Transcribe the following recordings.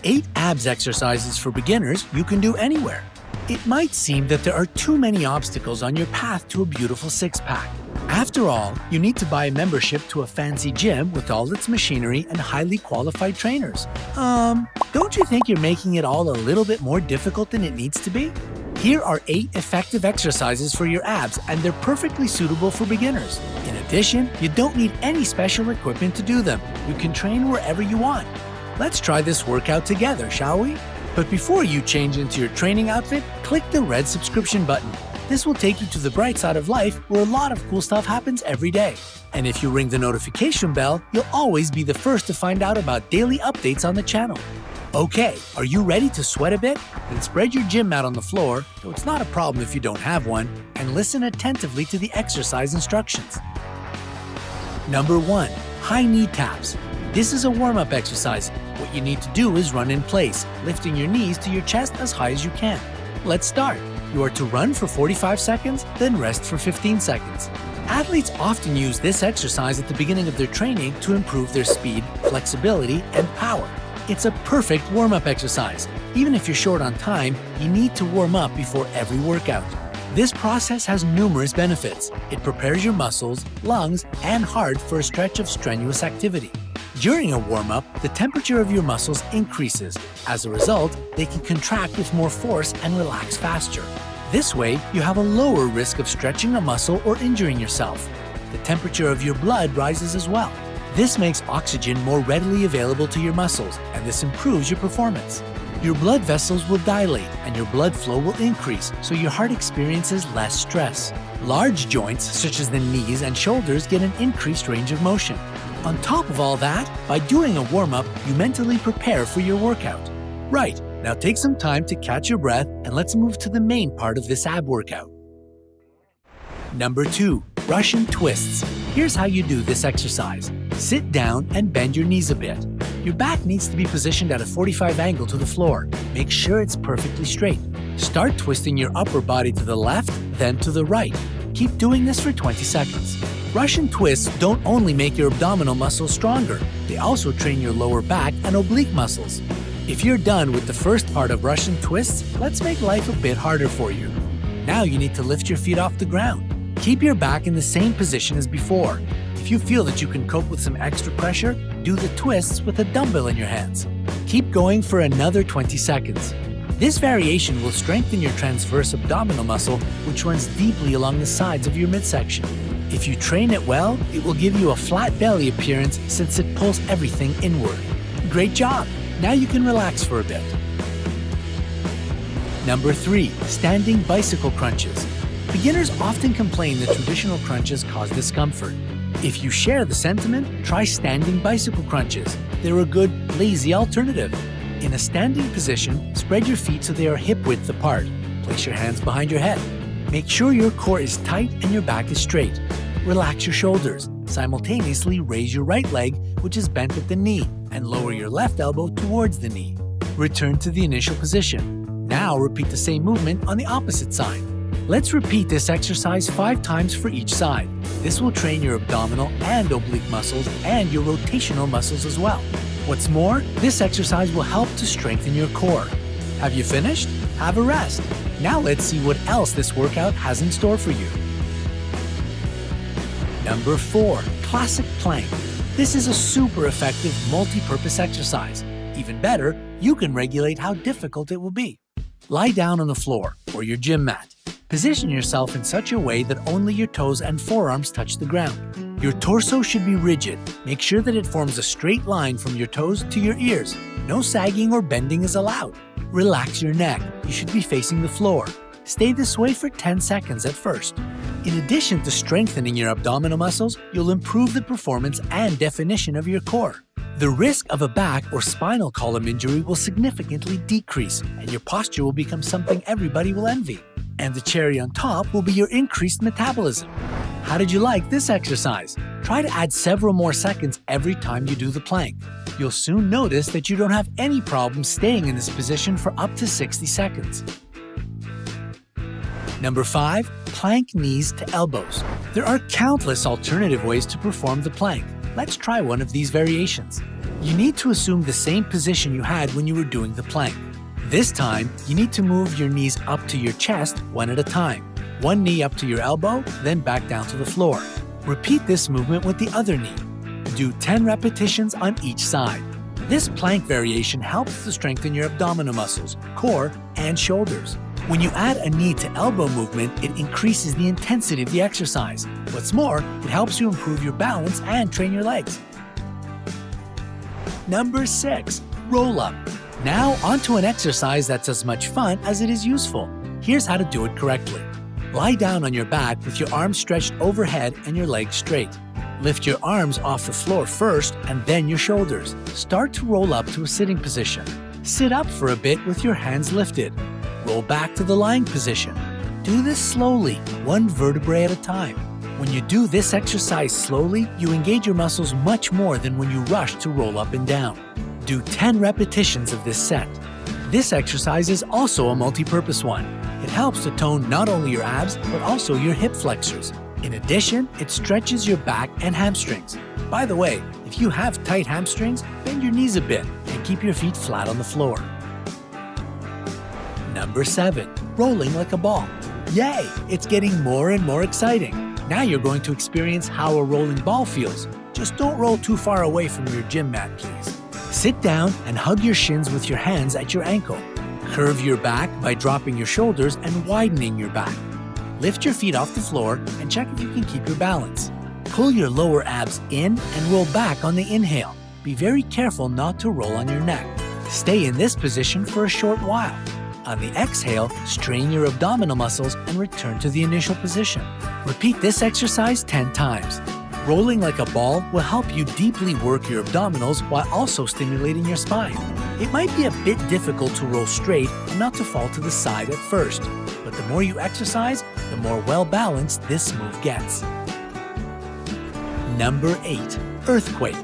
8 abs exercises for beginners you can do anywhere. It might seem that there are too many obstacles on your path to a beautiful six-pack. After all, you need to buy a membership to a fancy gym with all its machinery and highly qualified trainers. Don't you think you're making it all a little bit more difficult than it needs to be? Here are 8 effective exercises for your abs, and they're perfectly suitable for beginners. In addition, you don't need any special equipment to do them. You can train wherever you want. Let's try this workout together, shall we? But before you change into your training outfit, click the red subscription button. This will take you to the bright side of life where a lot of cool stuff happens every day. And if you ring the notification bell, you'll always be the first to find out about daily updates on the channel. Okay, are you ready to sweat a bit? Then spread your gym mat on the floor, though it's not a problem if you don't have one, and listen attentively to the exercise instructions. Number 1. High knee taps. This is a warm-up exercise. What you need to do is run in place, lifting your knees to your chest as high as you can. Let's start. You are to run for 45 seconds, then rest for 15 seconds. Athletes often use this exercise at the beginning of their training to improve their speed, flexibility, and power. It's a perfect warm-up exercise. Even if you're short on time, you need to warm up before every workout. This process has numerous benefits. It prepares your muscles, lungs, and heart for a stretch of strenuous activity. During a warm-up, the temperature of your muscles increases. As a result, they can contract with more force and relax faster. This way, you have a lower risk of stretching a muscle or injuring yourself. The temperature of your blood rises as well. This makes oxygen more readily available to your muscles, and this improves your performance. Your blood vessels will dilate and your blood flow will increase, so your heart experiences less stress. Large joints, such as the knees and shoulders, get an increased range of motion. On top of all that, by doing a warm-up, you mentally prepare for your workout. Right, now take some time to catch your breath and let's move to the main part of this ab workout. Number 2. Russian twists. Here's how you do this exercise. Sit down and bend your knees a bit. Your back needs to be positioned at a 45 angle to the floor. Make sure it's perfectly straight. Start twisting your upper body to the left, then to the right. Keep doing this for 20 seconds. Russian twists don't only make your abdominal muscles stronger, they also train your lower back and oblique muscles. If you're done with the first part of Russian twists, let's make life a bit harder for you. Now you need to lift your feet off the ground. Keep your back in the same position as before. If you feel that you can cope with some extra pressure, do the twists with a dumbbell in your hands. Keep going for another 20 seconds. This variation will strengthen your transverse abdominal muscle, which runs deeply along the sides of your midsection. If you train it well, it will give you a flat belly appearance since it pulls everything inward. Great job! Now you can relax for a bit. Number 3. Standing bicycle crunches. Beginners often complain that traditional crunches cause discomfort. If you share the sentiment, try standing bicycle crunches. They're a good, lazy alternative. In a standing position, spread your feet so they are hip-width apart. Place your hands behind your head. Make sure your core is tight and your back is straight. Relax your shoulders. Simultaneously raise your right leg, which is bent at the knee, and lower your left elbow towards the knee. Return to the initial position. Now repeat the same movement on the opposite side. Let's repeat this exercise 5 times for each side. This will train your abdominal and oblique muscles and your rotational muscles as well. What's more, this exercise will help to strengthen your core. Have you finished? Have a rest. Now let's see what else this workout has in store for you. Number 4. Classic plank. This is a super effective multi-purpose exercise. Even better, you can regulate how difficult it will be. Lie down on the floor or your gym mat. Position yourself in such a way that only your toes and forearms touch the ground. Your torso should be rigid. Make sure that it forms a straight line from your toes to your ears. No sagging or bending is allowed. Relax your neck. You should be facing the floor. Stay this way for 10 seconds at first. In addition to strengthening your abdominal muscles, you'll improve the performance and definition of your core. The risk of a back or spinal column injury will significantly decrease, and your posture will become something everybody will envy. And the cherry on top will be your increased metabolism. How did you like this exercise? Try to add several more seconds every time you do the plank. You'll soon notice that you don't have any problem staying in this position for up to 60 seconds. Number 5. Plank knees to elbows. There are countless alternative ways to perform the plank. Let's try one of these variations. You need to assume the same position you had when you were doing the plank. This time, you need to move your knees up to your chest one at a time. One knee up to your elbow, then back down to the floor. Repeat this movement with the other knee. Do 10 repetitions on each side. This plank variation helps to strengthen your abdominal muscles, core, and shoulders. When you add a knee to elbow movement, it increases the intensity of the exercise. What's more, it helps you improve your balance and train your legs. Number 6. Roll up. Now onto an exercise that's as much fun as it is useful. Here's how to do it correctly. Lie down on your back with your arms stretched overhead and your legs straight. Lift your arms off the floor first and then your shoulders. Start to roll up to a sitting position. Sit up for a bit with your hands lifted. Roll back to the lying position. Do this slowly, one vertebrae at a time. When you do this exercise slowly, you engage your muscles much more than when you rush to roll up and down. Do 10 repetitions of this set. This exercise is also a multi-purpose one. It helps to tone not only your abs, but also your hip flexors. In addition, it stretches your back and hamstrings. By the way, if you have tight hamstrings, bend your knees a bit and keep your feet flat on the floor. Number 7. Rolling like a ball. Yay! It's getting more and more exciting. Now you're going to experience how a rolling ball feels. Just don't roll too far away from your gym mat, please. Sit down and hug your shins with your hands at your ankle. Curve your back by dropping your shoulders and widening your back. Lift your feet off the floor and check if you can keep your balance. Pull your lower abs in and roll back on the inhale. Be very careful not to roll on your neck. Stay in this position for a short while. On the exhale, strain your abdominal muscles and return to the initial position. Repeat this exercise 10 times. Rolling like a ball will help you deeply work your abdominals while also stimulating your spine. It might be a bit difficult to roll straight and not to fall to the side at first, but the more you exercise, the more well-balanced this move gets. Number 8. Earthquake.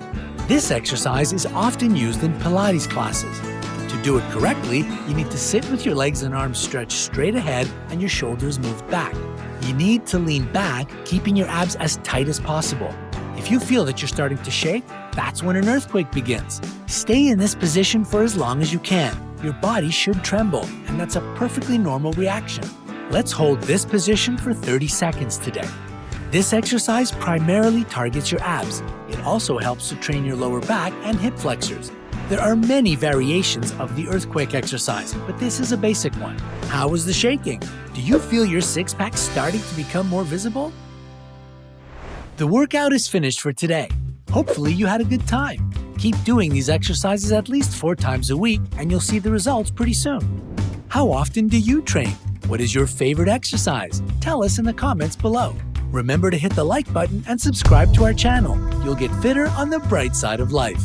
This exercise is often used in Pilates classes. To do it correctly, you need to sit with your legs and arms stretched straight ahead and your shoulders moved back. You need to lean back, keeping your abs as tight as possible. If you feel that you're starting to shake, that's when an earthquake begins. Stay in this position for as long as you can. Your body should tremble, and that's a perfectly normal reaction. Let's hold this position for 30 seconds today. This exercise primarily targets your abs. It also helps to train your lower back and hip flexors. There are many variations of the earthquake exercise, but this is a basic one. How was the shaking? Do you feel your six-pack starting to become more visible? The workout is finished for today. Hopefully you had a good time. Keep doing these exercises at least 4 times a week and you'll see the results pretty soon. How often do you train? What is your favorite exercise? Tell us in the comments below. Remember to hit the like button and subscribe to our channel. You'll get fitter on the bright side of life.